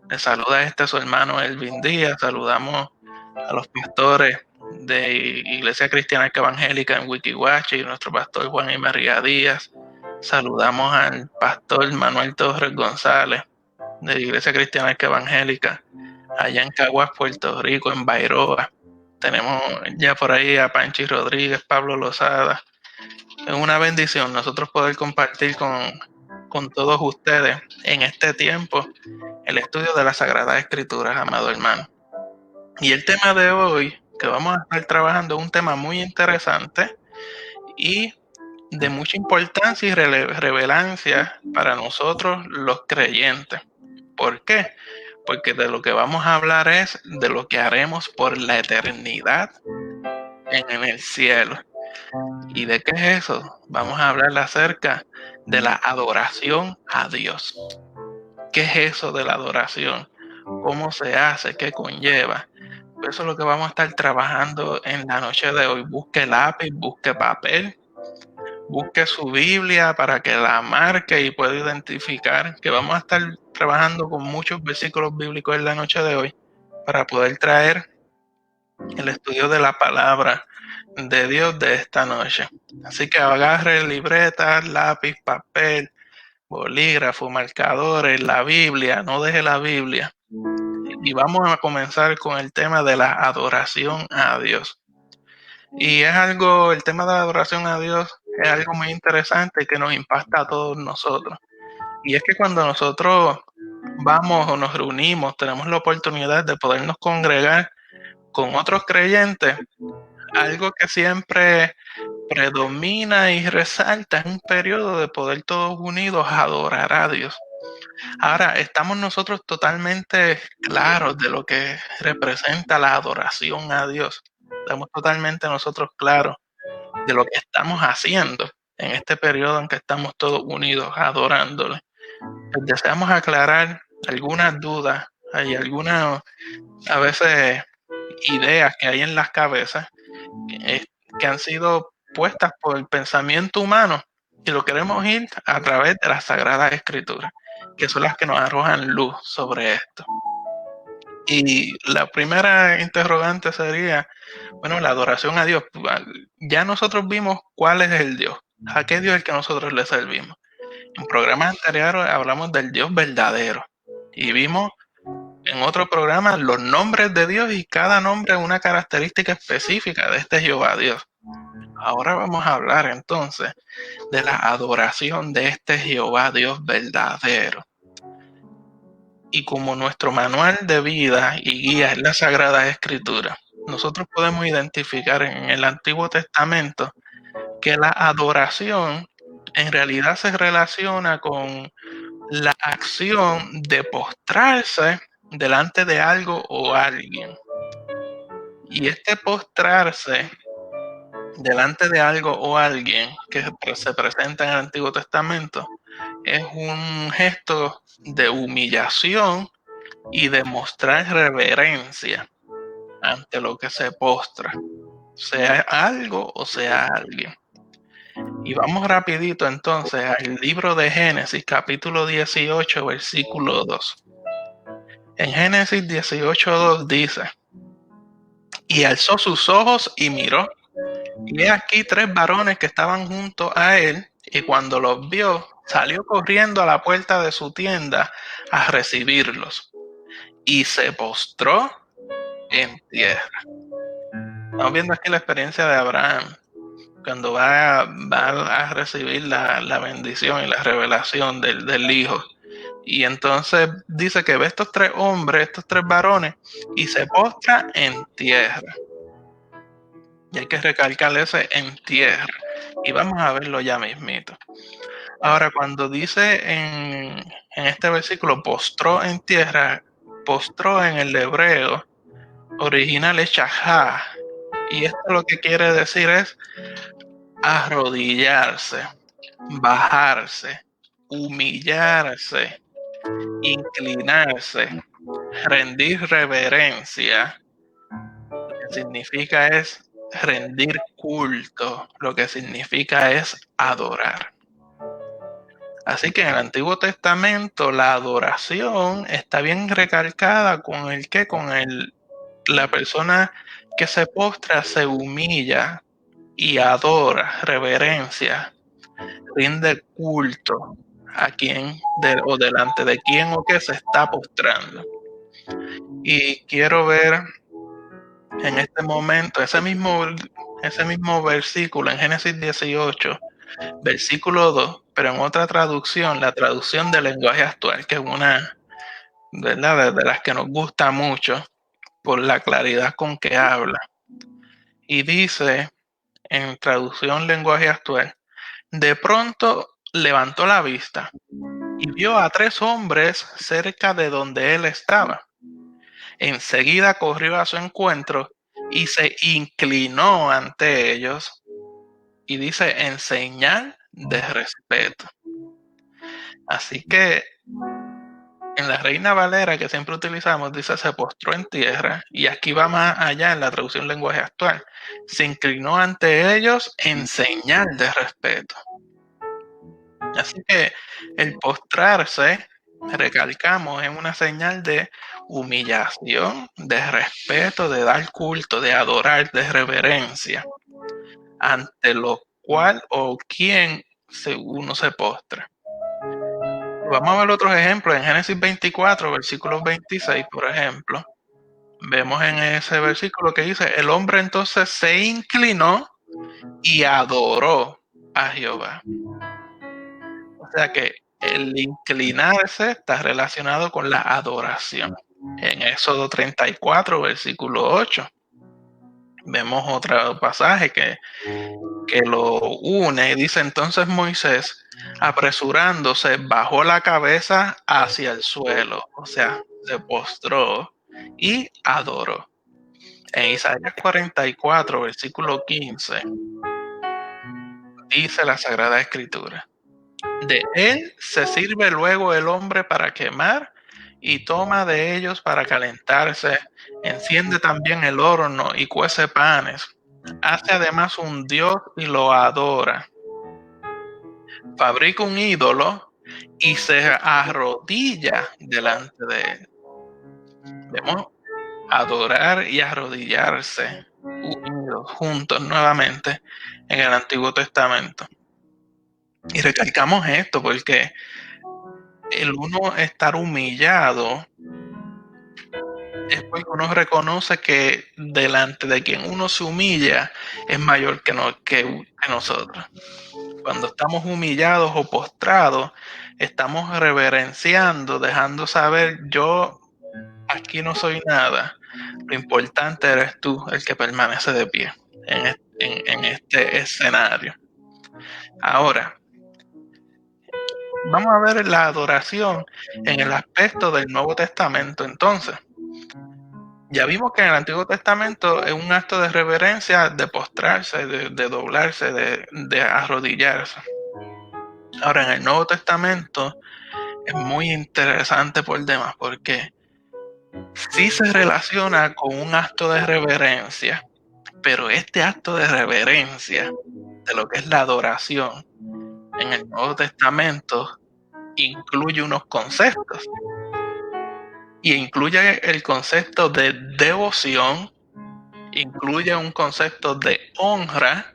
Le saluda su hermano Elvin Díaz. Saludamos a los pastores de Iglesia Cristiana Evangélica en Wikiwachi y nuestro pastor Juan y María Díaz. Saludamos al pastor Manuel Torres González de Iglesia Cristiana Evangélica allá en Caguas, Puerto Rico, en Bairoa. Tenemos ya por ahí a Panchi Rodríguez, Pablo Lozada. Es una bendición nosotros poder compartir con todos ustedes en este tiempo el estudio de las Sagradas Escrituras, amado hermano. Y el tema de hoy que vamos a estar trabajando es un tema muy interesante y de mucha importancia y relevancia para nosotros los creyentes. ¿Por qué? Porque de lo que vamos a hablar es de lo que haremos por la eternidad en el cielo. ¿Y de qué es eso? Vamos a hablar acerca de la adoración a Dios. ¿Qué es eso de la adoración? ¿Cómo se hace? ¿Qué conlleva? Eso es lo que vamos a estar trabajando en la noche de hoy. Busque lápiz, busque papel, busque su Biblia para que la marque y pueda identificar que vamos a estar trabajando con muchos versículos bíblicos en la noche de hoy para poder traer el estudio de la palabra de Dios de esta noche. Así que agarre libretas, lápiz, papel, bolígrafo, marcadores, la Biblia, no deje la Biblia. Y vamos a comenzar con el tema de la adoración a Dios. Y el tema de la adoración a Dios es algo muy interesante que nos impacta a todos nosotros. Y es que cuando nosotros vamos o nos reunimos, tenemos la oportunidad de podernos congregar con otros creyentes, algo que siempre predomina y resalta es un periodo de poder todos unidos adorar a Dios. Ahora, estamos nosotros totalmente claros de lo que representa la adoración a Dios. Estamos totalmente nosotros claros de lo que estamos haciendo en este periodo en que estamos todos unidos adorándole. Pues deseamos aclarar algunas dudas, hay algunas a veces ideas que hay en las cabezas que han sido puestas por el pensamiento humano y lo queremos ir a través de las Sagradas Escrituras, que son las que nos arrojan luz sobre esto. Y la primera interrogante sería, bueno, la adoración a Dios. Ya nosotros vimos cuál es el Dios, a qué Dios es el que nosotros le servimos. En programas anteriores hablamos del Dios verdadero y vimos en otro programa los nombres de Dios y cada nombre una característica específica de este Jehová Dios. Ahora vamos a hablar entonces de la adoración de este Jehová Dios verdadero. Y como nuestro manual de vida y guía es la Sagrada Escritura, nosotros podemos identificar en el Antiguo Testamento que la adoración en realidad se relaciona con la acción de postrarse delante de algo o alguien. Y este postrarse delante de algo o alguien que se presenta en el Antiguo Testamento es un gesto de humillación y de mostrar reverencia ante lo que se postra, sea algo o sea alguien. Y vamos rapidito entonces al libro de Génesis, capítulo 18, versículo 2. En Génesis 18:2 dice: y alzó sus ojos y miró, y he aquí 3 varones que estaban junto a él, y cuando los vio, salió corriendo a la puerta de su tienda a recibirlos, y se postró en tierra. Estamos viendo aquí la experiencia de Abraham, cuando va a recibir la bendición y la revelación del hijo. Y entonces dice que ve estos 3 hombres, estos 3 varones, y se postra en tierra. Y hay que recalcar ese en tierra. Y vamos a verlo ya mismito. Ahora, cuando dice en este versículo, postró en tierra, postró en el hebreo original es shahá. Y esto lo que quiere decir es arrodillarse, bajarse, humillarse, inclinarse, rendir reverencia. Lo que significa es rendir culto, lo que significa es adorar. Así que en el Antiguo Testamento la adoración está bien recalcada con el que, la persona que se postra se humilla y adora, reverencia, rinde culto a quien o delante de quién o qué se está postrando. Y quiero ver en este momento ese mismo versículo en Génesis 18, versículo 2, pero en otra traducción, la traducción del lenguaje actual, que es una, ¿verdad?, de las que nos gusta mucho por la claridad con que habla. Y dice, en traducción lenguaje actual, de pronto levantó la vista y vio a 3 hombres cerca de donde él estaba. Enseguida corrió a su encuentro y se inclinó ante ellos y dice en señal de respeto. Así que en la Reina Valera, que siempre utilizamos, dice se postró en tierra, y aquí va más allá en la traducción lenguaje actual. Se inclinó ante ellos en señal de respeto. Así que el postrarse, recalcamos, es una señal de humillación, de respeto, de dar culto, de adorar, de reverencia, ante lo cual o quien uno se postra. Vamos a ver otros ejemplos. En Génesis 24, versículo 26, por ejemplo, vemos en ese versículo que dice, el hombre entonces se inclinó y adoró a Jehová. O sea que el inclinarse está relacionado con la adoración. En Éxodo 34, versículo 8, vemos otro pasaje que lo une. Dice entonces Moisés, apresurándose, bajó la cabeza hacia el suelo, o sea, se postró y adoró. En Isaías 44, versículo 15, dice la Sagrada Escritura, de él se sirve luego el hombre para quemar y toma de ellos para calentarse, enciende también el horno y cuece panes, hace además un dios y lo adora, fabrica un ídolo y se arrodilla delante de él. Vemos adorar y arrodillarse unidos, juntos nuevamente en el Antiguo Testamento. Y recalcamos esto porque el uno estar humillado es porque uno reconoce que delante de quien uno se humilla es mayor que nosotros. Cuando estamos humillados o postrados, estamos reverenciando, dejando saber, yo aquí no soy nada. Lo importante eres tú, el que permanece de pie en este escenario. Ahora, vamos a ver la adoración en el aspecto del Nuevo Testamento. Entonces, ya vimos que en el Antiguo Testamento es un acto de reverencia, de postrarse, de doblarse, de arrodillarse. Ahora, en el Nuevo Testamento es muy interesante por demás, porque sí se relaciona con un acto de reverencia, pero este acto de reverencia, de lo que es la adoración, en el Nuevo Testamento incluye unos conceptos. Y incluye el concepto de devoción, incluye un concepto de honra,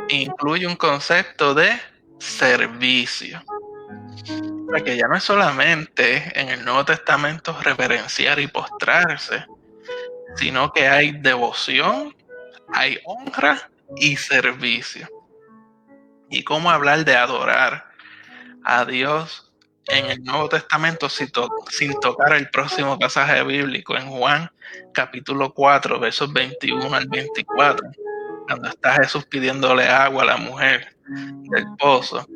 incluye un concepto de servicio. O sea que ya no es solamente en el Nuevo Testamento reverenciar y postrarse, sino que hay devoción, hay honra y servicio. ¿Y cómo hablar de adorar a Dios en el Nuevo Testamento sin tocar el próximo pasaje bíblico en Juan capítulo 4, versos 21 al 24, cuando está Jesús pidiéndole agua a la mujer del pozo?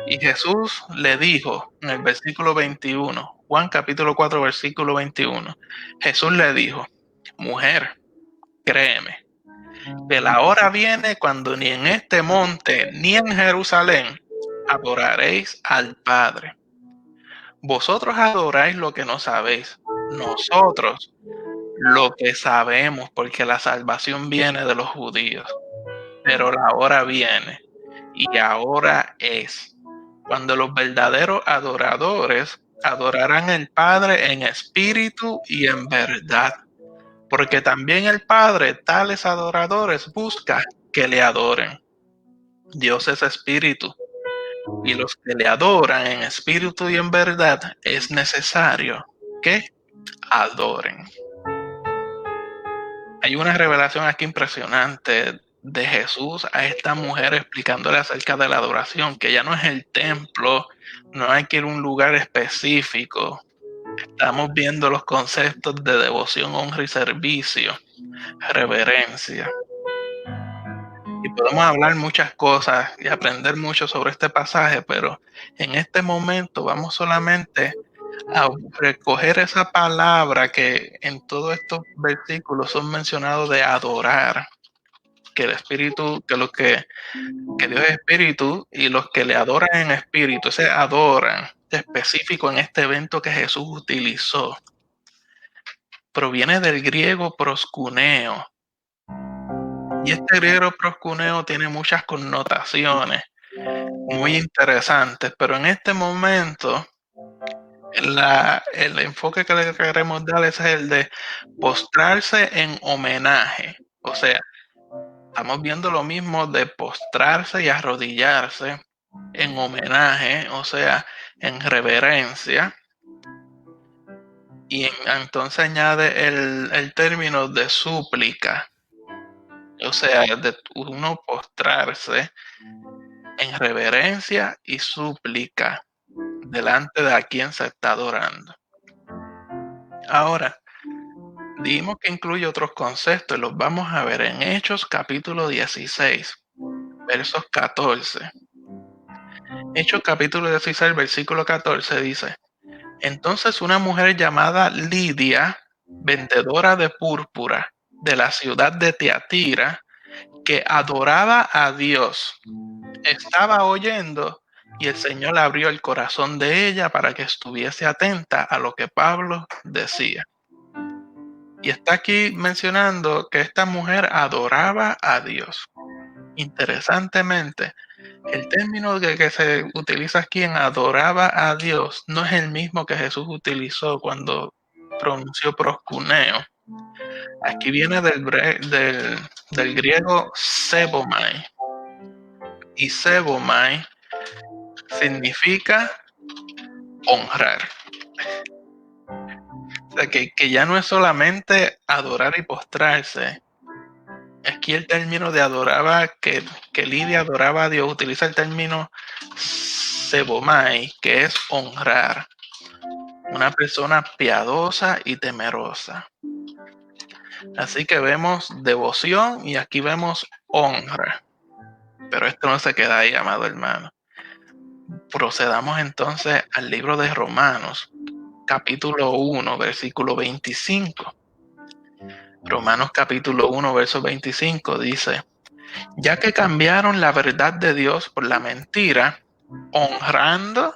Y Jesús le dijo en el versículo 21, Juan capítulo 4, versículo 21, Jesús le dijo, mujer, créeme, que la hora viene cuando ni en este monte ni en Jerusalén adoraréis al Padre. Vosotros adoráis lo que no sabéis, nosotros lo que sabemos, porque la salvación viene de los judíos. Pero la hora viene y ahora es cuando los verdaderos adoradores adorarán al Padre en espíritu y en verdad, porque también el Padre tales adoradores busca que le adoren. Dios es espíritu, y los que le adoran en espíritu y en verdad es necesario que adoren. Hay una revelación aquí impresionante de Jesús a esta mujer explicándole acerca de la adoración, que ya no es el templo, no hay que ir a un lugar específico. Estamos viendo los conceptos de devoción, honra y servicio, reverencia. Y podemos hablar muchas cosas y aprender mucho sobre este pasaje, pero en este momento vamos solamente a recoger esa palabra que en todos estos versículos son mencionados de adorar, que el espíritu, que Dios es espíritu y los que le adoran en espíritu, ese adoran específico en este evento que Jesús utilizó, proviene del griego proskuneo. Y este griego proskuneo tiene muchas connotaciones muy interesantes, pero en este momento el enfoque que le queremos dar es el de postrarse en homenaje. O sea, estamos viendo lo mismo de postrarse y arrodillarse en homenaje, o sea, en reverencia. Y entonces añade el término de súplica, o sea, de uno postrarse en reverencia y súplica delante de a quien se está adorando. Ahora, dijimos que incluye otros conceptos, los vamos a ver en Hechos capítulo 16, versos 14. Hechos capítulo 16, versículo 14 dice: entonces una mujer llamada Lidia, vendedora de púrpura de la ciudad de Tiatira, que adoraba a Dios, estaba oyendo y el Señor abrió el corazón de ella para que estuviese atenta a lo que Pablo decía. Y está aquí mencionando que esta mujer adoraba a Dios. Interesantemente, el término que se utiliza aquí en adoraba a Dios no es el mismo que Jesús utilizó cuando pronunció proskuneo. Aquí viene del griego sebomai. Y sebomai significa honrar. O sea, que ya no es solamente adorar y postrarse. Aquí el término de adoraba, que Lidia adoraba a Dios, utiliza el término sebomai, que es honrar. Una persona piadosa y temerosa. Así que vemos devoción y aquí vemos honra. Pero esto no se queda ahí, amado hermano. Procedamos entonces al libro de Romanos, capítulo 1, versículo 25. Romanos capítulo 1, verso 25 dice: ya que cambiaron la verdad de Dios por la mentira, honrando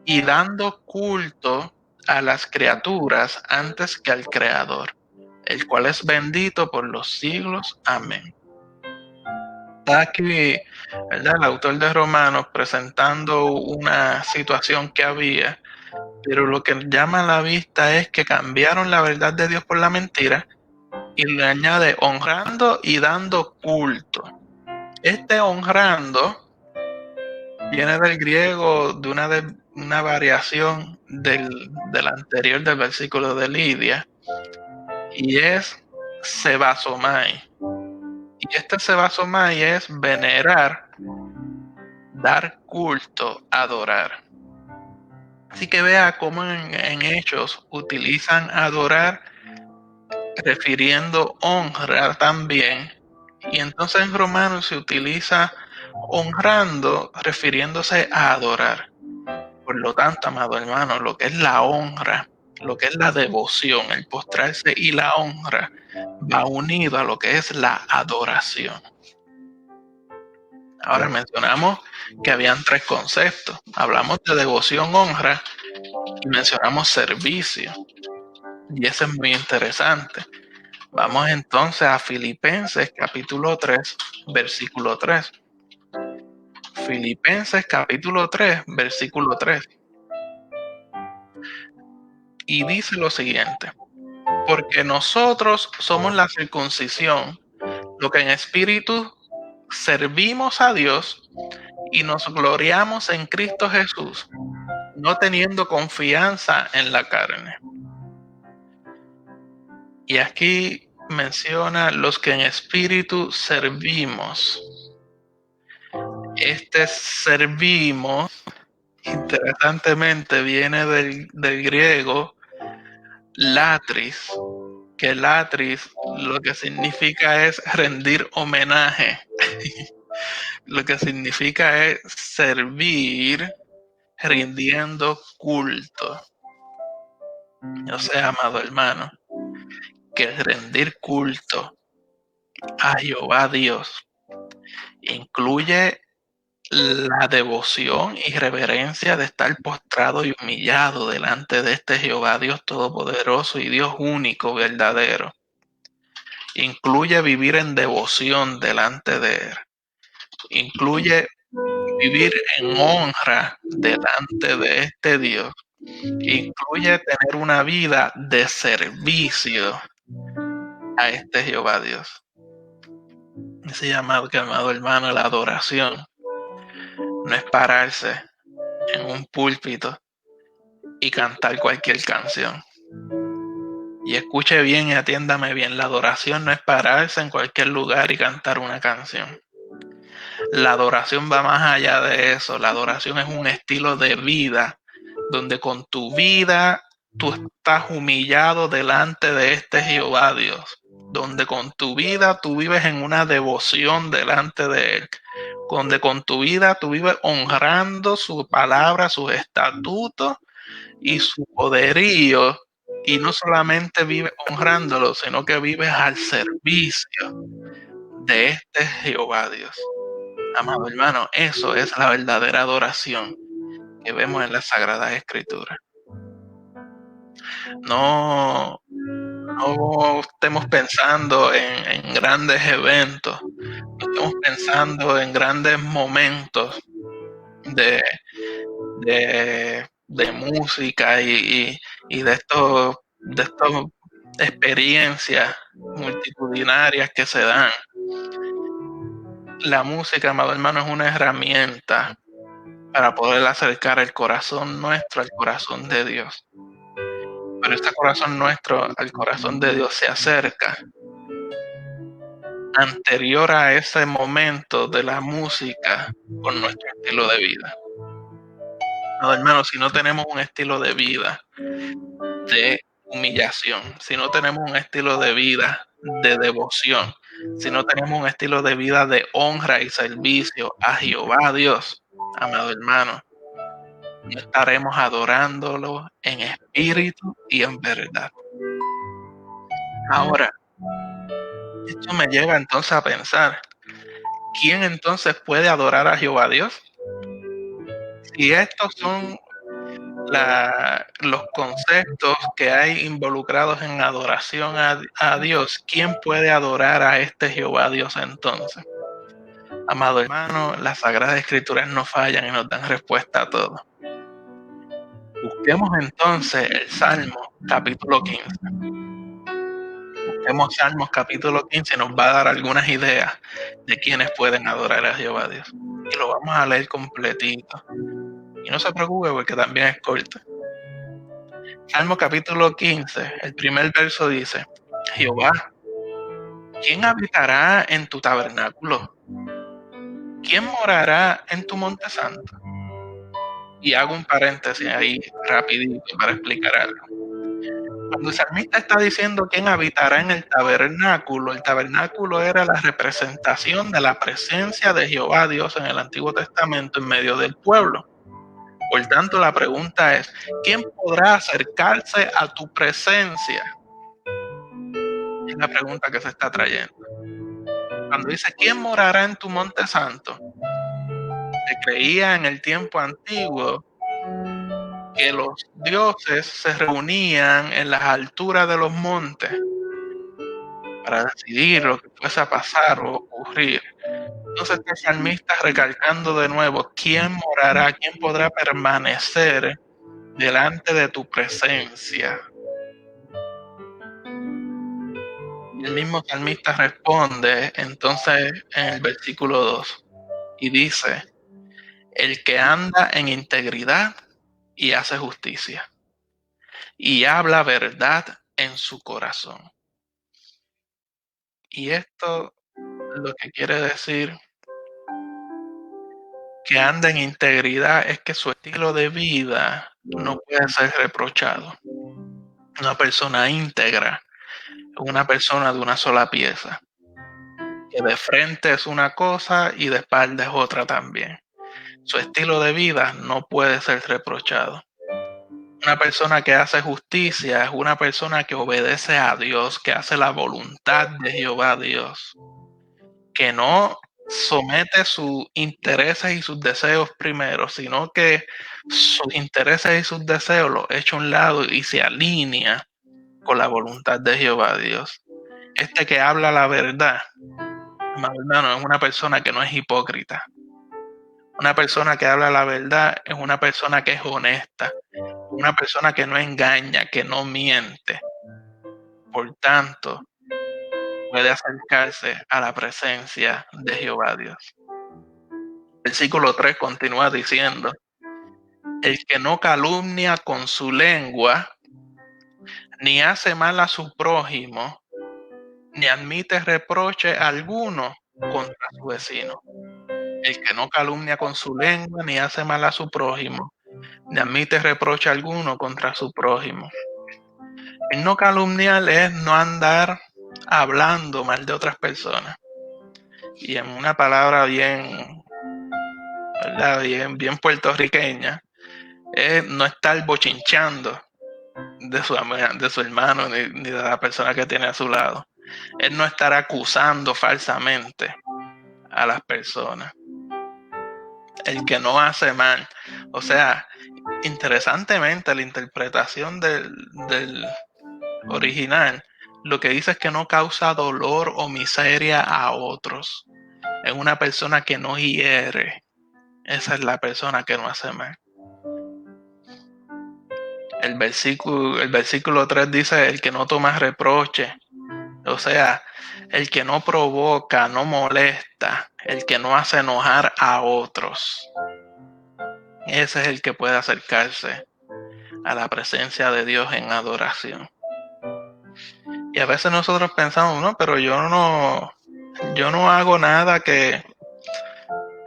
y dando culto a las criaturas antes que al Creador, el cual es bendito por los siglos. Amén. Está aquí, ¿verdad?, el autor de Romanos presentando una situación que había, pero lo que llama a la vista es que cambiaron la verdad de Dios por la mentira y le añade honrando y dando culto. Este honrando viene del griego de una variación del anterior del versículo de Lidia y es sebasomai. Y este sebasomai es venerar, dar culto, adorar. Así que vea cómo en Hechos utilizan adorar refiriendo honrar también. Y entonces en Romanos se utiliza honrando refiriéndose a adorar. Por lo tanto, amado hermano, lo que es la honra, lo que es la devoción, el postrarse y la honra, va unido a lo que es la adoración. Ahora mencionamos que habían tres conceptos. Hablamos de devoción, honra y mencionamos servicio. Y eso es muy interesante. Vamos entonces a Filipenses capítulo 3, versículo 3. Filipenses capítulo 3, versículo 3. Y dice lo siguiente: porque nosotros somos la circuncisión, lo que en espíritu servimos a Dios y nos gloriamos en Cristo Jesús, no teniendo confianza en la carne. Y aquí menciona los que en espíritu servimos. Este servimos, interesantemente, viene del griego latris, que latris lo que significa es rendir homenaje. Lo que significa es servir rindiendo culto. O sea, amado hermano, que rendir culto a Jehová Dios incluye la devoción y reverencia de estar postrado y humillado delante de este Jehová Dios todopoderoso y Dios único, verdadero. Incluye vivir en devoción delante de Él. Incluye vivir en honra delante de este Dios. Incluye tener una vida de servicio a este Jehová Dios. Ese llamado, amado hermano, la adoración no es pararse en un púlpito y cantar cualquier canción. Y escuche bien y atiéndame bien, la adoración no es pararse en cualquier lugar y cantar una canción. La adoración va más allá de eso. La adoración es un estilo de vida donde con tu vida tú estás humillado delante de este Jehová Dios, donde con tu vida tú vives en una devoción delante de Él, donde con tu vida tú vives honrando su palabra, sus estatutos y su poderío, y no solamente vives honrándolo, sino que vives al servicio de este Jehová Dios. Amado hermano, eso es la verdadera adoración que vemos en las Sagradas Escrituras. No estemos pensando en grandes eventos, no estemos pensando en grandes momentos de música y de estos experiencias multitudinarias que se dan. La música, amado hermano, es una herramienta para poder acercar el corazón nuestro al corazón de Dios. Pero este corazón nuestro al corazón de Dios se acerca anterior a ese momento de la música con nuestro estilo de vida. No, hermano, si no tenemos un estilo de vida de humillación, si no tenemos un estilo de vida de devoción, si no tenemos un estilo de vida de honra y servicio a Jehová Dios, amado hermano, no estaremos adorándolo en espíritu y en verdad. Ahora, esto me lleva entonces a pensar, ¿quién entonces puede adorar a Jehová Dios? Si estos son los conceptos que hay involucrados en adoración a Dios, ¿quién puede adorar a este Jehová Dios entonces? Amado hermano, las Sagradas Escrituras no fallan y nos dan respuesta a todo. Busquemos entonces el Salmo capítulo 15. Busquemos Salmos capítulo 15 y nos va a dar algunas ideas de quiénes pueden adorar a Jehová Dios. Y lo vamos a leer completito. Y no se preocupe porque también es corto. Salmo capítulo 15, el primer verso dice: Jehová, ¿quién habitará en tu tabernáculo? ¿Quién morará en tu monte santo? Y hago un paréntesis ahí rapidito para explicar algo. Cuando el salmista está diciendo quién habitará en el tabernáculo era la representación de la presencia de Jehová Dios en el Antiguo Testamento en medio del pueblo. Por tanto, la pregunta es, ¿quién podrá acercarse a tu presencia? Es la pregunta que se está trayendo. Cuando dice, ¿quién morará en tu monte santo? Se creía en el tiempo antiguo que los dioses se reunían en las alturas de los montes para decidir lo que fuese a pasar o ocurrir. Entonces el salmista recalcando de nuevo, ¿quién morará? ¿Quién podrá permanecer delante de tu presencia? Y el mismo salmista responde entonces en el versículo 2 y dice, el que anda en integridad y hace justicia y habla verdad en su corazón. Y esto lo que quiere decir que anda en integridad es que su estilo de vida no puede ser reprochado. Una persona íntegra, una persona de una sola pieza, que de frente es una cosa y de espalda es otra también. Su estilo de vida no puede ser reprochado. Una persona que hace justicia es una persona que obedece a Dios, que hace la voluntad de Jehová Dios, que no somete sus intereses y sus deseos primero, sino que sus intereses y sus deseos los echa a un lado y se alinea con la voluntad de Jehová Dios. Este que habla la verdad, hermano, es una persona que no es hipócrita. Una persona que habla la verdad es una persona que es honesta, una persona que no engaña, que no miente. Por tanto, puede acercarse a la presencia de Jehová Dios. Versículo 3 continúa diciendo, el que no calumnia con su lengua, ni hace mal a su prójimo, ni admite reproche alguno contra su vecino. El que no calumnia con su lengua, ni hace mal a su prójimo, ni admite reproche alguno contra su prójimo. El no calumniar es no andar hablando mal de otras personas. Y en una palabra bien, ¿verdad? Bien puertorriqueña, es no estar bochinchando de su hermano ni de la persona que tiene a su lado. Es no estar acusando falsamente a las personas. El que no hace mal. O sea, interesantemente, la interpretación del original lo que dice es que no causa dolor o miseria a otros. Es una persona que no hiere. Esa es la persona que no hace mal. El versículo 3 dice el que no toma reproche. O sea, el que no provoca, no molesta, el que no hace enojar a otros. Ese es el que puede acercarse a la presencia de Dios en adoración. Y a veces nosotros pensamos, no, pero yo no hago nada que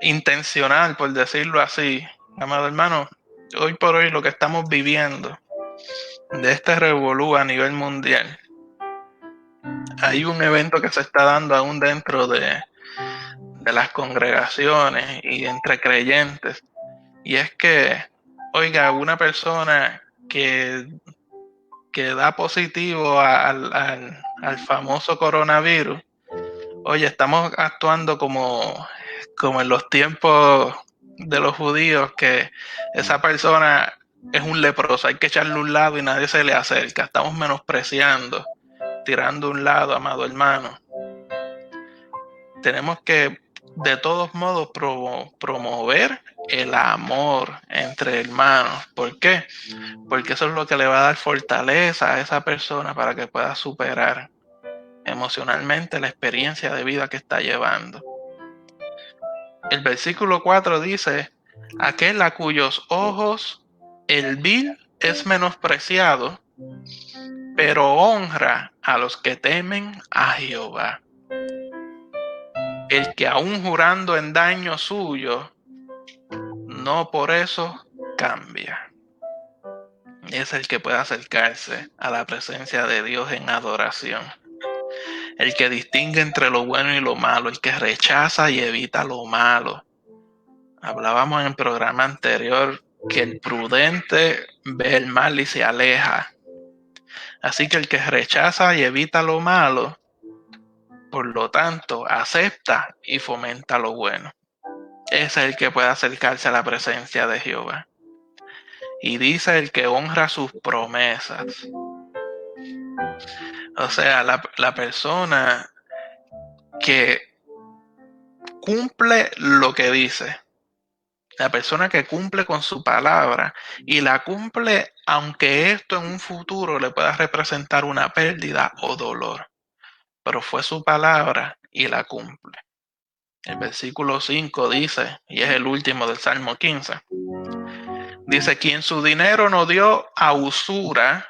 intencional, por decirlo así. Amado hermano, hoy por hoy lo que estamos viviendo de este revolú a nivel mundial, hay un evento que se está dando aún dentro de las congregaciones y entre creyentes, y es que, oiga, una persona que da positivo al famoso coronavirus, oye, estamos actuando como en los tiempos de los judíos, que esa persona es un leproso, hay que echarle a un lado y nadie se le acerca. Estamos menospreciando, tirando a un lado, amado hermano. Tenemos que, de todos modos, promover el amor entre hermanos. ¿Por qué? Porque eso es lo que le va a dar fortaleza a esa persona para que pueda superar emocionalmente la experiencia de vida que está llevando. El versículo 4 dice, aquel a cuyos ojos el vil es menospreciado, pero honra a los que temen a Jehová. El que aún jurando en daño suyo, no por eso cambia. Es el que puede acercarse a la presencia de Dios en adoración. El que distingue entre lo bueno y lo malo, el que rechaza y evita lo malo. Hablábamos en el programa anterior que el prudente ve el mal y se aleja. Así que el que rechaza y evita lo malo, por lo tanto, acepta y fomenta lo bueno. Ese es el que puede acercarse a la presencia de Jehová. Y dice el que honra sus promesas. O sea, la persona que cumple lo que dice, la persona que cumple con su palabra y la cumple aunque esto en un futuro le pueda representar una pérdida o dolor, pero fue su palabra y la cumple. El versículo 5 dice, y es el último del Salmo 15, dice, quien su dinero no dio a usura,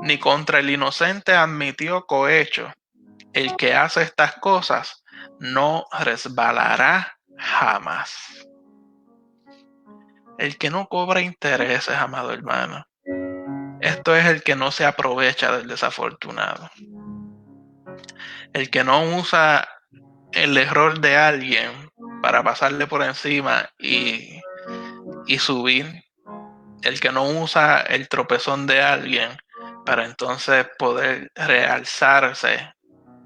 ni contra el inocente admitió cohecho, el que hace estas cosas no resbalará jamás. El que no cobra intereses, amado hermano. Esto es el que no se aprovecha del desafortunado. El que no usa el error de alguien para pasarle por encima y subir. El que no usa el tropezón de alguien para entonces poder realzarse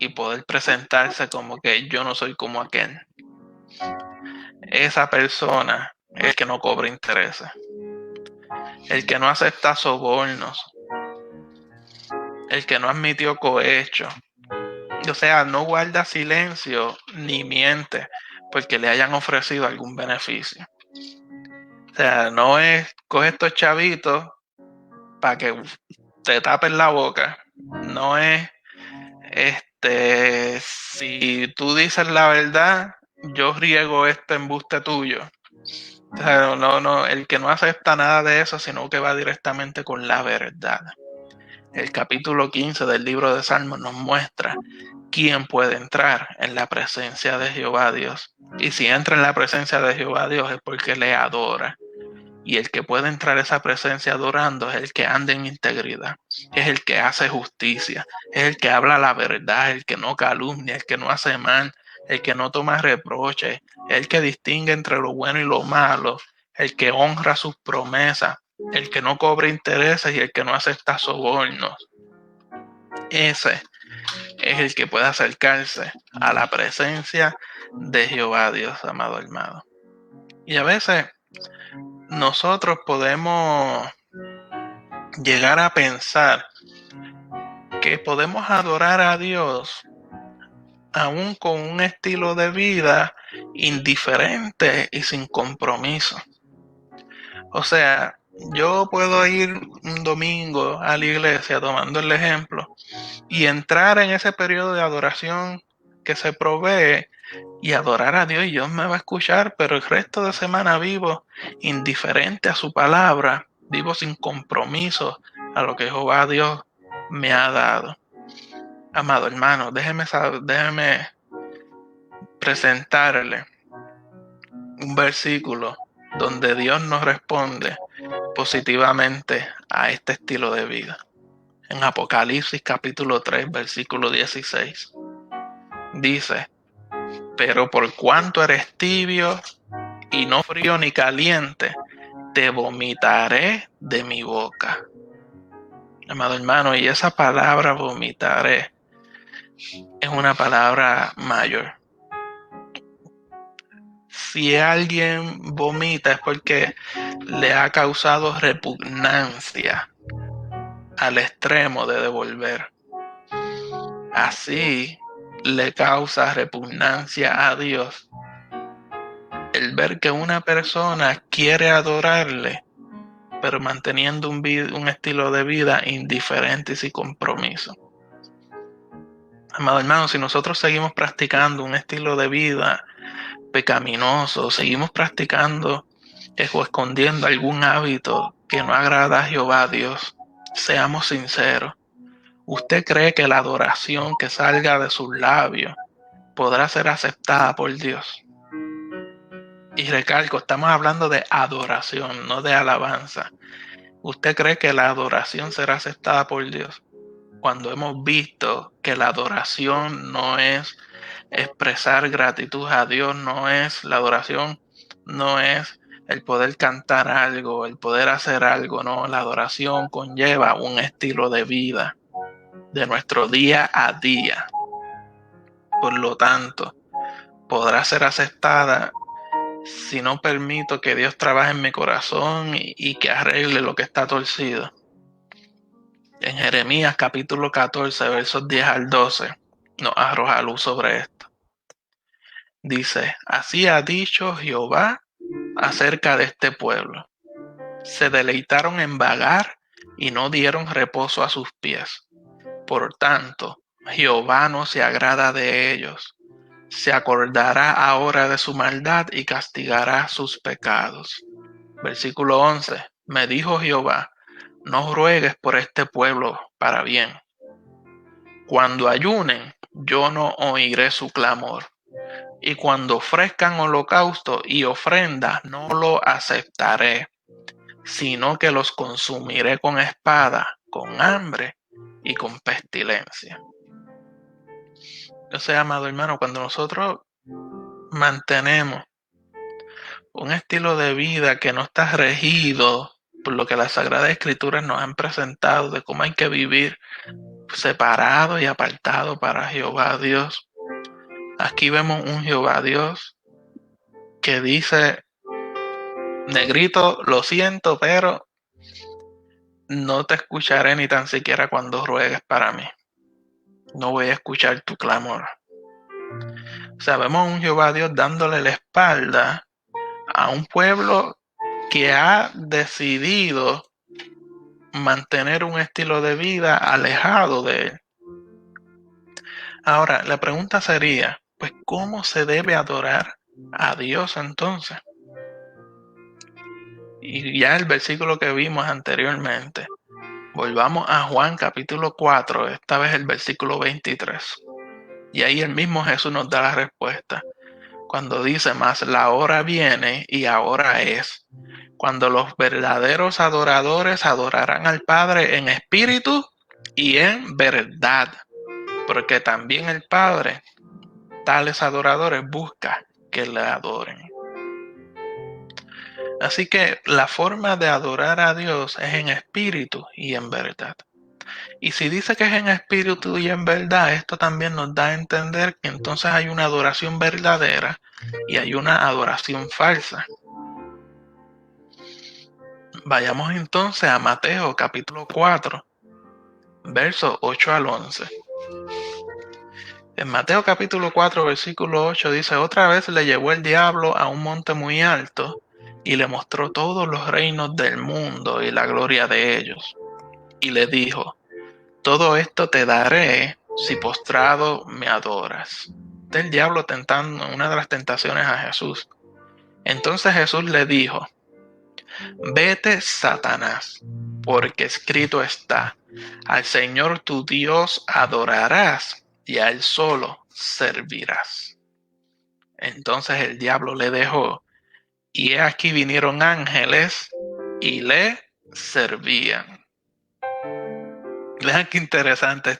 y poder presentarse como que yo no soy como aquel. Esa persona es el que no cobra intereses. El que no acepta sobornos. El que no admitió cohecho. O sea, no guarda silencio ni miente porque le hayan ofrecido algún beneficio. O sea, no es coge estos chavitos para que te tapen la boca. No es si tú dices la verdad, yo riego este embuste tuyo. O sea, no, el que no acepta nada de eso, sino que va directamente con la verdad. El capítulo 15 del libro de Salmos nos muestra quién puede entrar en la presencia de Jehová Dios. Y si entra en la presencia de Jehová Dios es porque le adora. Y el que puede entrar a esa presencia adorando es el que anda en integridad, es el que hace justicia, es el que habla la verdad, el que no calumnia, el que no hace mal, el que no toma reproches, el que distingue entre lo bueno y lo malo, el que honra sus promesas, el que no cobra intereses y el que no acepta sobornos. Ese es el que puede acercarse a la presencia de Jehová Dios, amado hermano. Y a veces nosotros podemos llegar a pensar que podemos adorar a Dios aún con un estilo de vida indiferente y sin compromiso. O sea, yo puedo ir un domingo a la iglesia tomando el ejemplo y entrar en ese periodo de adoración que se provee y adorar a Dios y Dios me va a escuchar, pero el resto de semana vivo indiferente a su palabra, vivo sin compromiso a lo que Jehová Dios me ha dado. Amado hermano, déjeme presentarle un versículo donde Dios nos responde positivamente a este estilo de vida. En Apocalipsis capítulo 3, versículo 16. Dice, pero por cuanto eres tibio y no frío ni caliente, te vomitaré de mi boca. Amado hermano, y esa palabra vomitaré es una palabra mayor. Si alguien vomita es porque le ha causado repugnancia al extremo de devolver. Así le causa repugnancia a Dios el ver que una persona quiere adorarle, pero manteniendo un estilo de vida indiferente y sin compromiso. Amado hermano, si nosotros seguimos practicando un estilo de vida pecaminoso, seguimos practicando o escondiendo algún hábito que no agrada a Jehová Dios, seamos sinceros. ¿Usted cree que la adoración que salga de sus labios podrá ser aceptada por Dios? Y recalco, estamos hablando de adoración, no de alabanza. ¿Usted cree que la adoración será aceptada por Dios? Cuando hemos visto que la adoración no es expresar gratitud a Dios, la adoración no es el poder cantar algo, el poder hacer algo, no, la adoración conlleva un estilo de vida de nuestro día a día. Por lo tanto, podrá ser aceptada si no permito que Dios trabaje en mi corazón y que arregle lo que está torcido. En Jeremías capítulo 14, versos 10 al 12, nos arroja luz sobre esto. Dice, así ha dicho Jehová acerca de este pueblo. Se deleitaron en vagar y no dieron reposo a sus pies. Por tanto, Jehová no se agrada de ellos. Se acordará ahora de su maldad y castigará sus pecados. Versículo 11. Me dijo Jehová, no ruegues por este pueblo para bien. Cuando ayunen, yo no oiré su clamor. Y cuando ofrezcan holocausto y ofrenda, no lo aceptaré, sino que los consumiré con espada, con hambre y con pestilencia. O sea, amado hermano, cuando nosotros mantenemos un estilo de vida que no está regido por lo que las Sagradas Escrituras nos han presentado de cómo hay que vivir separado y apartado para Jehová Dios. Aquí vemos un Jehová Dios que dice, negrito, lo siento, pero no te escucharé ni tan siquiera cuando ruegues para mí. No voy a escuchar tu clamor. Sabemos un Jehová Dios dándole la espalda a un pueblo que ha decidido mantener un estilo de vida alejado de él. Ahora, la pregunta sería, pues, ¿cómo se debe adorar a Dios entonces? Y ya el versículo que vimos anteriormente, volvamos a Juan capítulo 4, esta vez el versículo 23. Y ahí el mismo Jesús nos da la respuesta. Cuando dice, mas la hora viene y ahora es, cuando los verdaderos adoradores adorarán al Padre en espíritu y en verdad, porque también el Padre, tales adoradores, busca que le adoren. Así que la forma de adorar a Dios es en espíritu y en verdad. Y si dice que es en espíritu y en verdad, esto también nos da a entender que entonces hay una adoración verdadera y hay una adoración falsa. Vayamos entonces a Mateo capítulo 4, versos 8 al 11. En Mateo capítulo 4, versículo 8 dice, otra vez le llevó el diablo a un monte muy alto y le mostró todos los reinos del mundo y la gloria de ellos. Y le dijo, todo esto te daré si postrado me adoras. Del diablo tentando, una de las tentaciones a Jesús. Entonces Jesús le dijo, vete, Satanás, porque escrito está, al Señor tu Dios adorarás y a Él solo servirás. Entonces el diablo le dejó, y he aquí vinieron ángeles y le servían. Vean qué interesante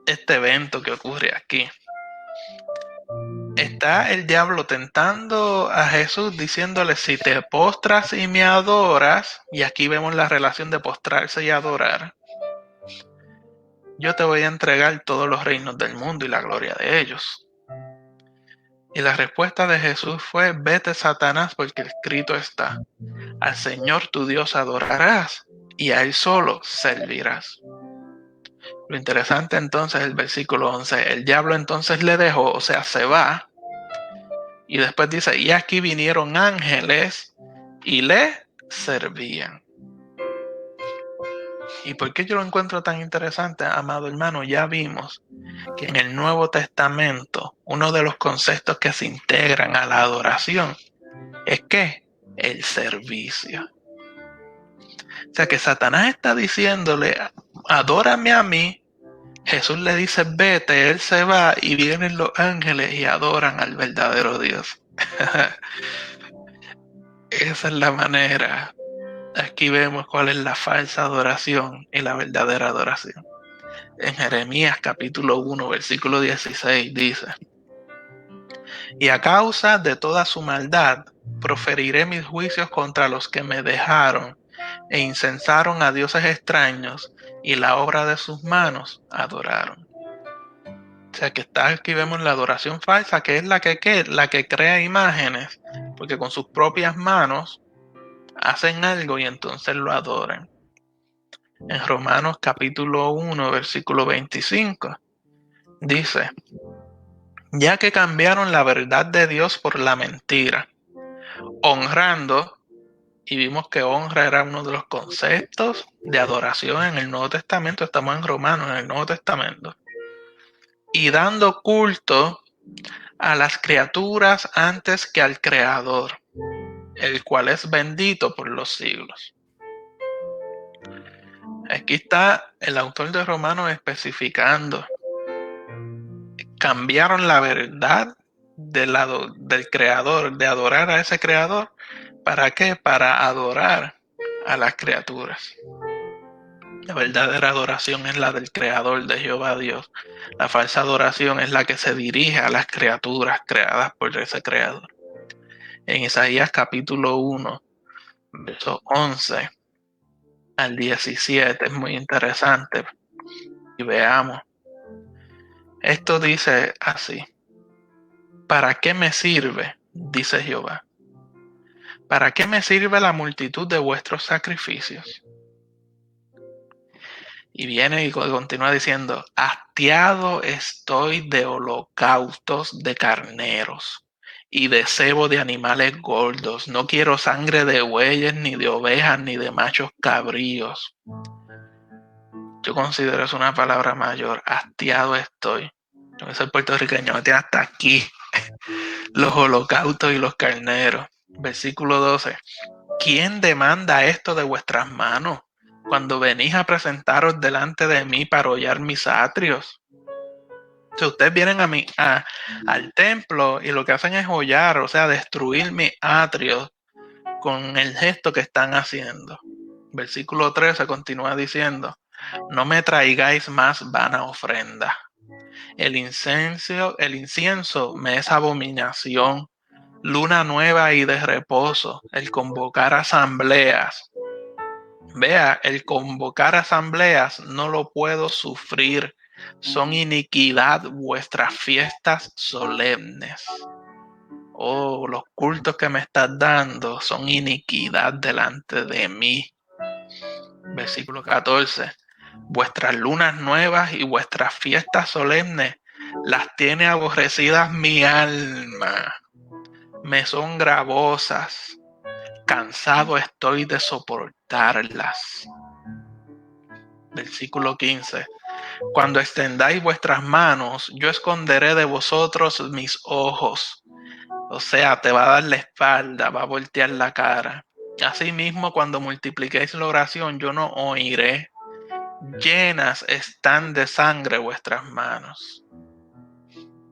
este evento que ocurre aquí. Está el diablo tentando a Jesús diciéndole, si te postras y me adoras, y aquí vemos la relación de postrarse y adorar, yo te voy a entregar todos los reinos del mundo y la gloria de ellos. Y la respuesta de Jesús fue, vete, Satanás, porque escrito está, al Señor tu Dios adorarás y a Él solo servirás. Lo interesante entonces es el versículo 11. El diablo entonces le dejó, o sea, se va. Y después dice, y aquí vinieron ángeles y le servían. ¿Y por qué yo lo encuentro tan interesante, amado hermano? Ya vimos que en el Nuevo Testamento uno de los conceptos que se integran a la adoración es que el servicio. O sea que Satanás está diciéndole, adórame a mí. Jesús le dice, vete, él se va y vienen los ángeles y adoran al verdadero Dios. Esa es la manera. Aquí vemos cuál es la falsa adoración y la verdadera adoración. En Jeremías capítulo 1, versículo 16 dice, y a causa de toda su maldad, proferiré mis juicios contra los que me dejaron e incensaron a dioses extraños y la obra de sus manos adoraron. O sea que está aquí vemos la adoración falsa, que es la que crea imágenes, porque con sus propias manos hacen algo y entonces lo adoran. En Romanos capítulo 1, versículo 25, dice: ya que cambiaron la verdad de Dios por la mentira, honrando, y vimos que honra era uno de los conceptos de adoración en el Nuevo Testamento, estamos en Romanos, en el Nuevo Testamento, y dando culto a las criaturas antes que al Creador, el cual es bendito por los siglos. Aquí está el autor de Romanos especificando: cambiaron la verdad del Creador, de adorar a ese Creador. ¿Para qué? Para adorar a las criaturas. La verdadera adoración es la del Creador, de Jehová Dios. La falsa adoración es la que se dirige a las criaturas creadas por ese Creador. En Isaías capítulo 1, versos 11 al 17, es muy interesante. Y veamos. Esto dice así: ¿para qué me sirve? Dice Jehová. ¿Para qué me sirve la multitud de vuestros sacrificios? Y viene y continúa diciendo: hastiado estoy de holocaustos de carneros y de cebo de animales gordos. No quiero sangre de bueyes, ni de ovejas, ni de machos cabríos. Yo considero eso una palabra mayor. Hastiado estoy. Ese puertorriqueño me tiene hasta aquí. Los holocaustos y los carneros. Versículo 12. ¿Quién demanda esto de vuestras manos cuando venís a presentaros delante de mí para hollar mis atrios? Si ustedes vienen al templo y lo que hacen es hollar, o sea, destruir mis atrios con el gesto que están haciendo. Versículo 13 continúa diciendo: no me traigáis más vana ofrenda. El incienso me es abominación. Luna nueva y de reposo, el convocar asambleas. Vea, el convocar asambleas no lo puedo sufrir. Son iniquidad vuestras fiestas solemnes. Oh, los cultos que me estás dando son iniquidad delante de mí. Versículo 14. Vuestras lunas nuevas y vuestras fiestas solemnes las tiene aborrecidas mi alma. Me son gravosas. Cansado estoy de soportarlas. Versículo 15. Cuando extendáis vuestras manos, yo esconderé de vosotros mis ojos. O sea, te va a dar la espalda, va a voltear la cara. Asimismo, cuando multipliquéis la oración, yo no oiré. Llenas están de sangre vuestras manos.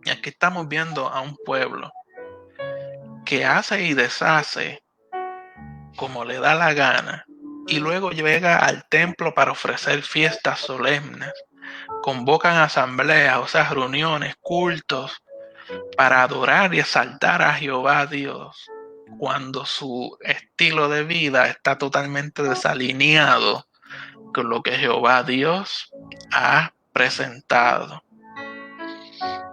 Y aquí estamos viendo a un pueblo que hace y deshace como le da la gana, y luego llega al templo para ofrecer fiestas solemnes. Convocan asambleas, o sea, reuniones, cultos, para adorar y exaltar a Jehová Dios, cuando su estilo de vida está totalmente desalineado con lo que Jehová Dios ha presentado.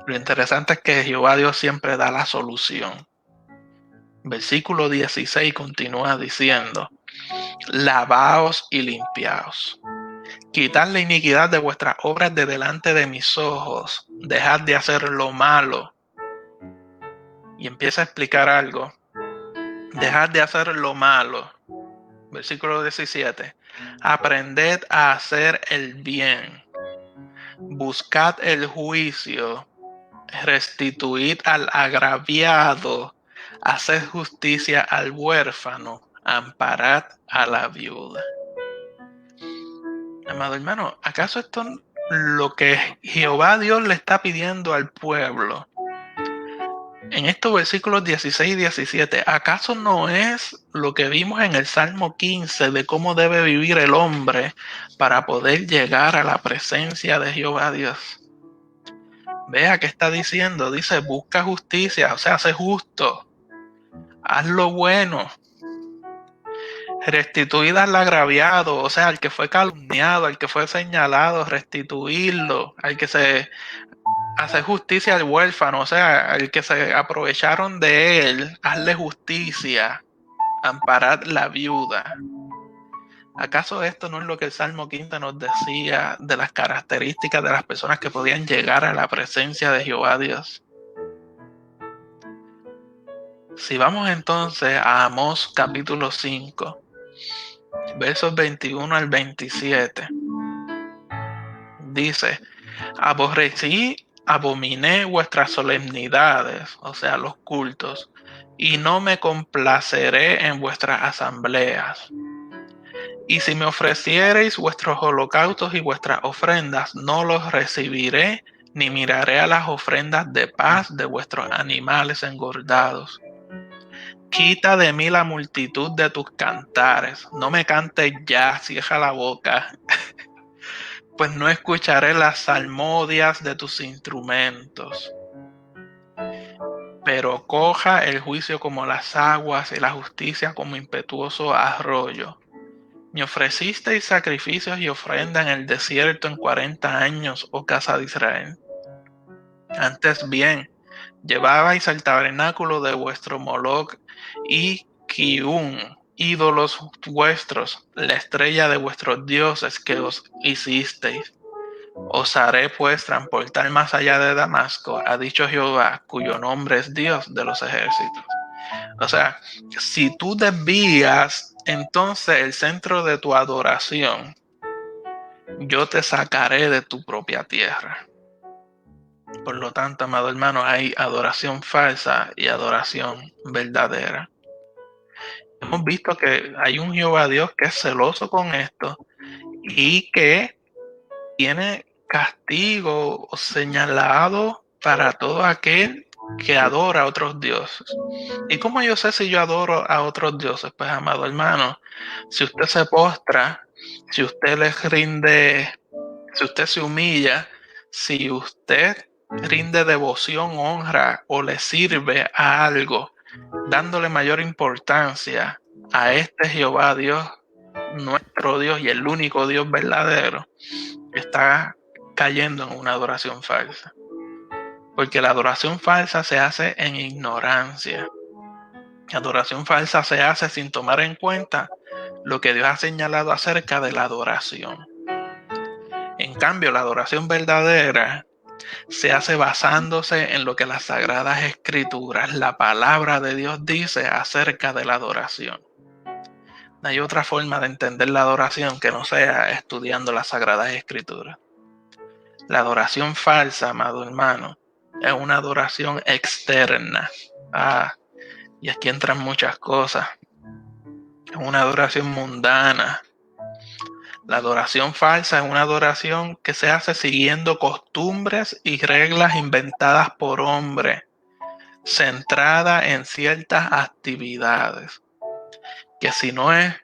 Lo interesante es que Jehová Dios siempre da la solución. Versículo 16 continúa diciendo: lavaos y limpiaos. Quitad la iniquidad de vuestras obras de delante de mis ojos. Dejad de hacer lo malo. Y empieza a explicar algo. Dejad de hacer lo malo. Versículo 17. Aprended a hacer el bien. Buscad el juicio. Restituid al agraviado. Haced justicia al huérfano. Amparad a la viuda. Amado hermano, ¿acaso esto es lo que Jehová Dios le está pidiendo al pueblo? En estos versículos 16 y 17, ¿acaso no es lo que vimos en el Salmo 15 de cómo debe vivir el hombre para poder llegar a la presencia de Jehová Dios? Vea qué está diciendo, dice: busca justicia, o sea, sé justo, haz lo bueno. Restituid al agraviado, o sea, al que fue calumniado, al que fue señalado, restituirlo, al que se hace justicia al huérfano, o sea, al que se aprovecharon de él, hazle justicia, amparad la viuda. ¿Acaso esto no es lo que el Salmo 15 nos decía de las características de las personas que podían llegar a la presencia de Jehová Dios? Si vamos entonces a Amós capítulo 5, versos 21 al 27, dice: abominé vuestras solemnidades, o sea, los cultos, y no me complaceré en vuestras asambleas. Y si me ofreciereis vuestros holocaustos y vuestras ofrendas, no los recibiré, ni miraré a las ofrendas de paz de vuestros animales engordados. Quita de mí la multitud de tus cantares, no me cantes ya, cierra la boca, pues no escucharé las salmodias de tus instrumentos. Pero coja el juicio como las aguas y la justicia como impetuoso arroyo. Me ofrecisteis sacrificios y ofrenda en el desierto en 40 años, oh casa de Israel. Antes bien, llevabais al tabernáculo de vuestro Moloch y Kiun, ídolos vuestros, la estrella de vuestros dioses que os hicisteis. Os haré pues transportar más allá de Damasco, ha dicho Jehová, cuyo nombre es Dios de los ejércitos. O sea, si tú desvías entonces el centro de tu adoración, yo te sacaré de tu propia tierra. Por lo tanto, amado hermano, hay adoración falsa y adoración verdadera. Hemos visto que hay un Jehová Dios que es celoso con esto y que tiene castigo señalado para todo aquel que adora a otros dioses. ¿Y cómo yo sé si yo adoro a otros dioses? Pues, amado hermano, si usted se postra, si usted les rinde, si usted se humilla, si usted rinde devoción, honra o le sirve a algo, dándole mayor importancia a este Jehová Dios, nuestro Dios y el único Dios verdadero, está cayendo en una adoración falsa. Porque la adoración falsa se hace en ignorancia. La adoración falsa se hace sin tomar en cuenta lo que Dios ha señalado acerca de la adoración. En cambio, la adoración verdadera se hace basándose en lo que las Sagradas Escrituras, la palabra de Dios, dice acerca de la adoración. No hay otra forma de entender la adoración que no sea estudiando las Sagradas Escrituras. La adoración falsa, amado hermano, es una adoración externa. Y aquí entran muchas cosas. Es una adoración mundana. La adoración falsa es una adoración que se hace siguiendo costumbres y reglas inventadas por hombres, centrada en ciertas actividades. Que si no es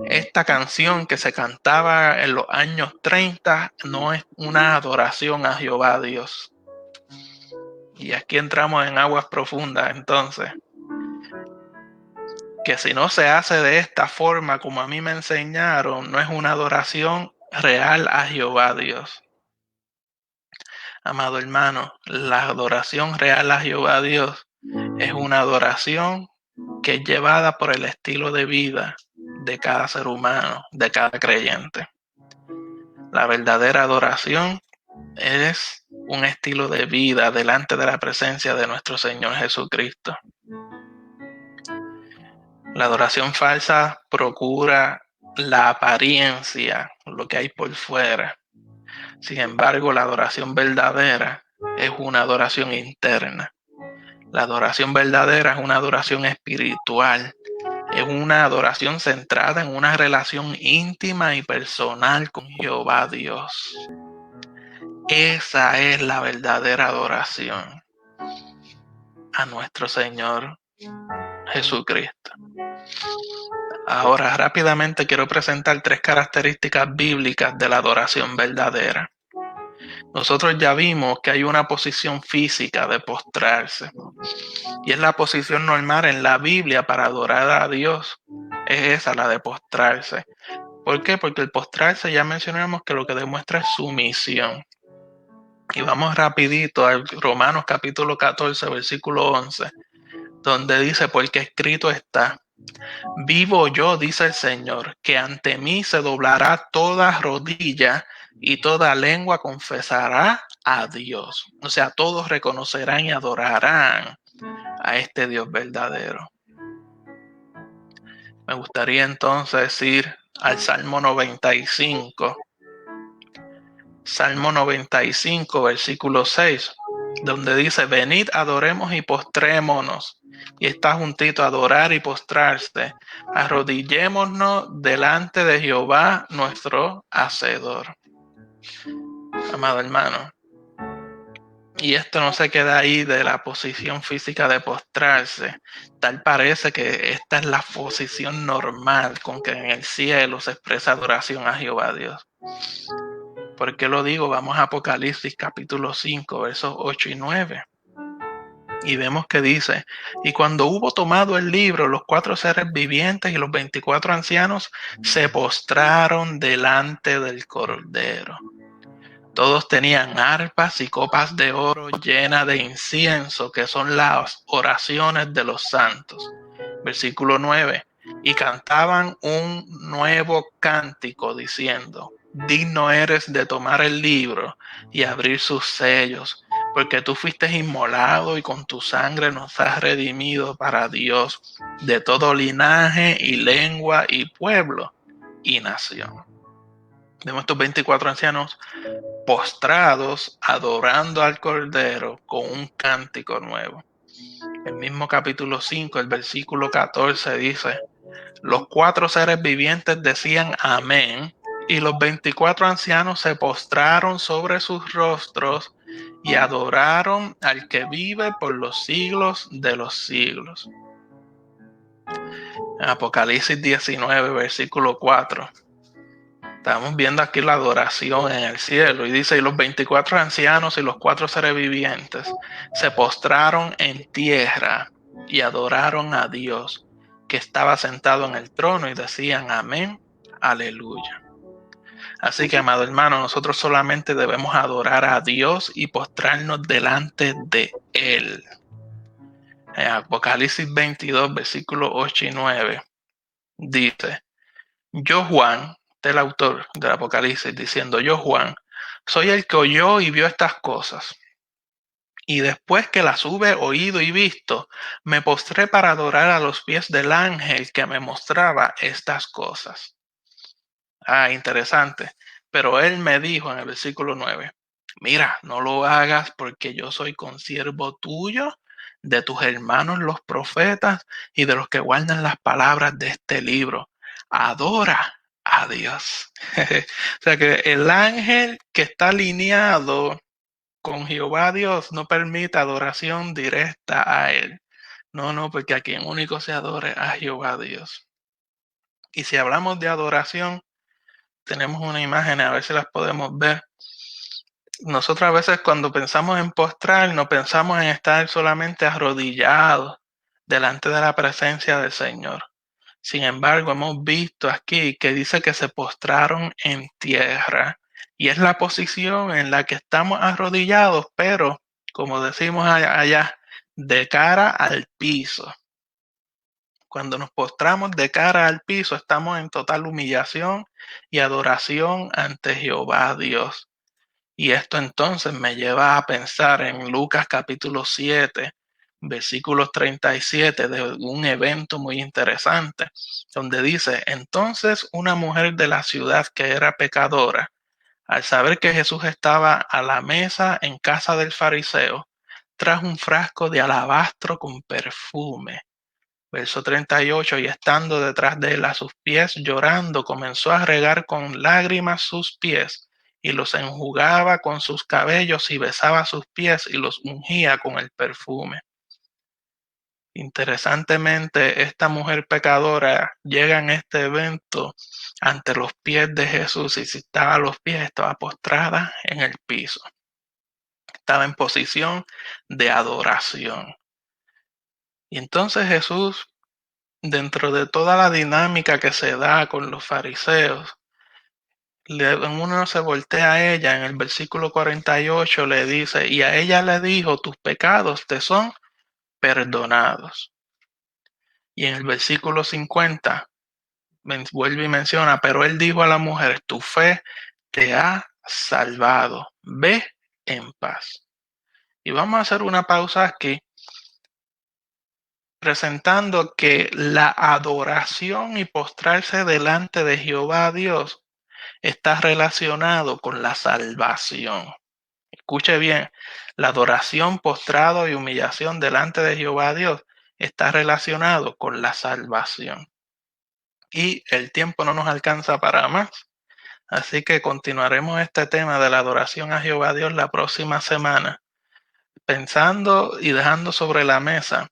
esta canción que se cantaba en los años 30, no es una adoración a Jehová Dios. Y aquí entramos en aguas profundas entonces. Que si no se hace de esta forma como a mí me enseñaron, no es una adoración real a Jehová Dios. Amado hermano, la adoración real a Jehová Dios es una adoración que es llevada por el estilo de vida de cada ser humano, de cada creyente. La verdadera adoración es un estilo de vida delante de la presencia de nuestro Señor Jesucristo. La adoración falsa procura la apariencia, lo que hay por fuera. Sin embargo, la adoración verdadera es una adoración interna. La adoración verdadera es una adoración espiritual. Es una adoración centrada en una relación íntima y personal con Jehová Dios. Esa es la verdadera adoración a nuestro Señor Jesucristo. Ahora, rápidamente quiero presentar 3 características bíblicas de la adoración verdadera. Nosotros ya vimos que hay una posición física de postrarse. Y es la posición normal en la Biblia para adorar a Dios. Es esa, la de postrarse. ¿Por qué? Porque el postrarse ya mencionamos que lo que demuestra es sumisión. Y vamos rapidito a Romanos capítulo 14, versículo 11, donde dice, porque escrito está, Vivo yo, dice el Señor, que ante mí se doblará toda rodilla y toda lengua confesará a Dios. O sea, todos reconocerán y adorarán a este Dios verdadero. Me gustaría entonces ir al Salmo 95. Salmo 95, versículo 6, donde dice, venid, adoremos y postrémonos. Y está juntito, adorar y postrarse. Arrodillémonos delante de Jehová, nuestro Hacedor. Amado hermano, y esto no se queda ahí de la posición física de postrarse. Tal parece que esta es la posición normal con que en el cielo se expresa adoración a Jehová Dios. ¿Por qué lo digo? Vamos a Apocalipsis capítulo 5, versos 8 y 9. Y vemos que dice, y cuando hubo tomado el libro, los 4 seres vivientes y los 24 ancianos se postraron delante del Cordero. Todos tenían arpas y copas de oro llenas de incienso, que son las oraciones de los santos. Versículo 9. Y cantaban un nuevo cántico diciendo, digno eres de tomar el libro y abrir sus sellos, porque tú fuiste inmolado y con tu sangre nos has redimido para Dios de todo linaje y lengua y pueblo y nación. Vemos estos 24 ancianos postrados, adorando al Cordero con un cántico nuevo. El mismo capítulo 5, el versículo 14 dice, los 4 seres vivientes decían amén, y los 24 ancianos se postraron sobre sus rostros y adoraron al que vive por los siglos de los siglos. Apocalipsis 19, versículo 4. Estamos viendo aquí la adoración en el cielo y dice, y los 24 ancianos y los 4 seres vivientes se postraron en tierra y adoraron a Dios que estaba sentado en el trono y decían amén, aleluya. Así que, amado hermano, nosotros solamente debemos adorar a Dios y postrarnos delante de Él. En Apocalipsis 22, versículos 8 y 9, dice, yo Juan, del autor del Apocalipsis, diciendo, yo Juan, soy el que oyó y vio estas cosas. Y después que las hube oído y visto, me postré para adorar a los pies del ángel que me mostraba estas cosas. Interesante. Pero él me dijo en el versículo 9, mira, no lo hagas porque yo soy consiervo tuyo, de tus hermanos los profetas y de los que guardan las palabras de este libro. Adora a Dios. O sea que el ángel que está alineado con Jehová Dios no permite adoración directa a él. No, porque a quien único se adore a Jehová Dios. Y si hablamos de adoración, tenemos una imagen, a ver si las podemos ver. Nosotros a veces cuando pensamos en postrar, no pensamos en estar solamente arrodillados delante de la presencia del Señor. Sin embargo, hemos visto aquí que dice que se postraron en tierra y es la posición en la que estamos arrodillados, pero como decimos allá, de cara al piso. Cuando nos postramos de cara al piso, estamos en total humillación y adoración ante Jehová Dios. Y esto entonces me lleva a pensar en Lucas capítulo 7, versículos 37, de un evento muy interesante, donde dice, entonces una mujer de la ciudad que era pecadora, al saber que Jesús estaba a la mesa en casa del fariseo, trajo un frasco de alabastro con perfume. Verso 38, y estando detrás de él a sus pies, llorando, comenzó a regar con lágrimas sus pies, y los enjugaba con sus cabellos, y besaba sus pies, y los ungía con el perfume. Interesantemente, esta mujer pecadora llega en este evento ante los pies de Jesús, y si estaba a los pies, estaba postrada en el piso. Estaba en posición de adoración. Y entonces Jesús, dentro de toda la dinámica que se da con los fariseos, uno se voltea a ella en el versículo 48, le dice, y a ella le dijo, tus pecados te son perdonados. Y en el versículo 50 vuelve y menciona, pero él dijo a la mujer, tu fe te ha salvado, ve en paz. Y vamos a hacer una pausa aquí, presentando que la adoración y postrarse delante de Jehová Dios está relacionado con la salvación. Escuche bien, la adoración, postrado y humillación delante de Jehová Dios está relacionado con la salvación. Y el tiempo no nos alcanza para más. Así que continuaremos este tema de la adoración a Jehová Dios la próxima semana, pensando y dejando sobre la mesa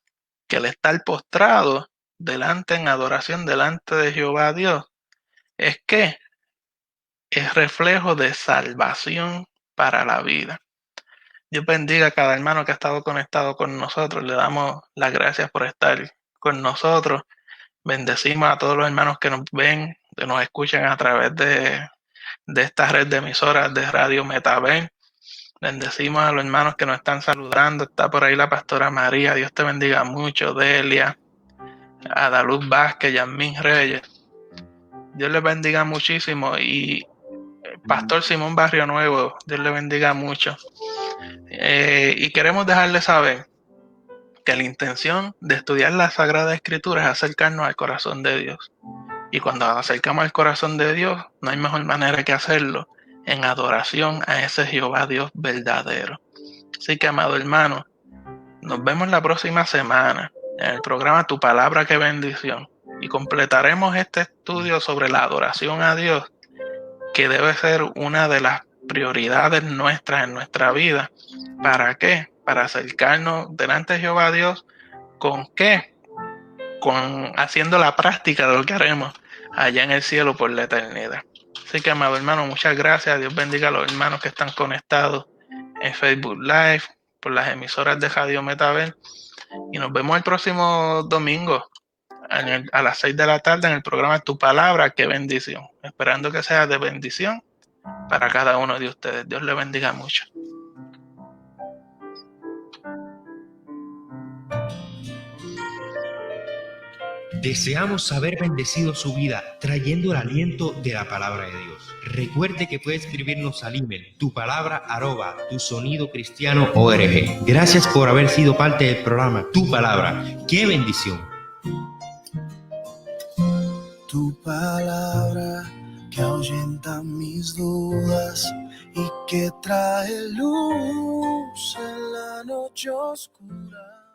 que el estar postrado delante en adoración delante de Jehová Dios es reflejo de salvación para la vida. Dios bendiga a cada hermano que ha estado conectado con nosotros. Le damos las gracias por estar con nosotros. Bendecimos a todos los hermanos que nos ven, que nos escuchan a través de esta red de emisoras de Radio Metaven. Bendecimos a los hermanos que nos están saludando. Está por ahí la pastora María. Dios te bendiga mucho. Delia, Adaluz Vázquez, Yasmín Reyes. Dios les bendiga muchísimo. Y Pastor Simón Barrio Nuevo, Dios le bendiga mucho. Y queremos dejarles saber que la intención de estudiar la Sagrada Escritura es acercarnos al corazón de Dios. Y cuando nos acercamos al corazón de Dios, no hay mejor manera que hacerlo en adoración a ese Jehová Dios verdadero. Así que, amado hermano, nos vemos la próxima semana en el programa Tu Palabra, qué bendición. Y completaremos este estudio sobre la adoración a Dios, que debe ser una de las prioridades nuestras en nuestra vida. ¿Para qué? Para acercarnos delante de Jehová Dios. ¿Con qué? Haciendo la práctica de lo que haremos allá en el cielo por la eternidad. Así que, amado hermano, muchas gracias. Dios bendiga a los hermanos que están conectados en Facebook Live, por las emisoras de Radio Metavel. Y nos vemos el próximo domingo a las 6 de la tarde en el programa Tu Palabra, qué bendición. Esperando que sea de bendición para cada uno de ustedes. Dios le bendiga mucho. Deseamos haber bendecido su vida trayendo el aliento de la palabra de Dios. Recuerde que puede escribirnos al email tupalabra@tusonidocristiano.org. Gracias por haber sido parte del programa Tu Palabra. ¡Qué bendición! Tu palabra que ahuyenta mis dudas y que trae luz en la noche oscura.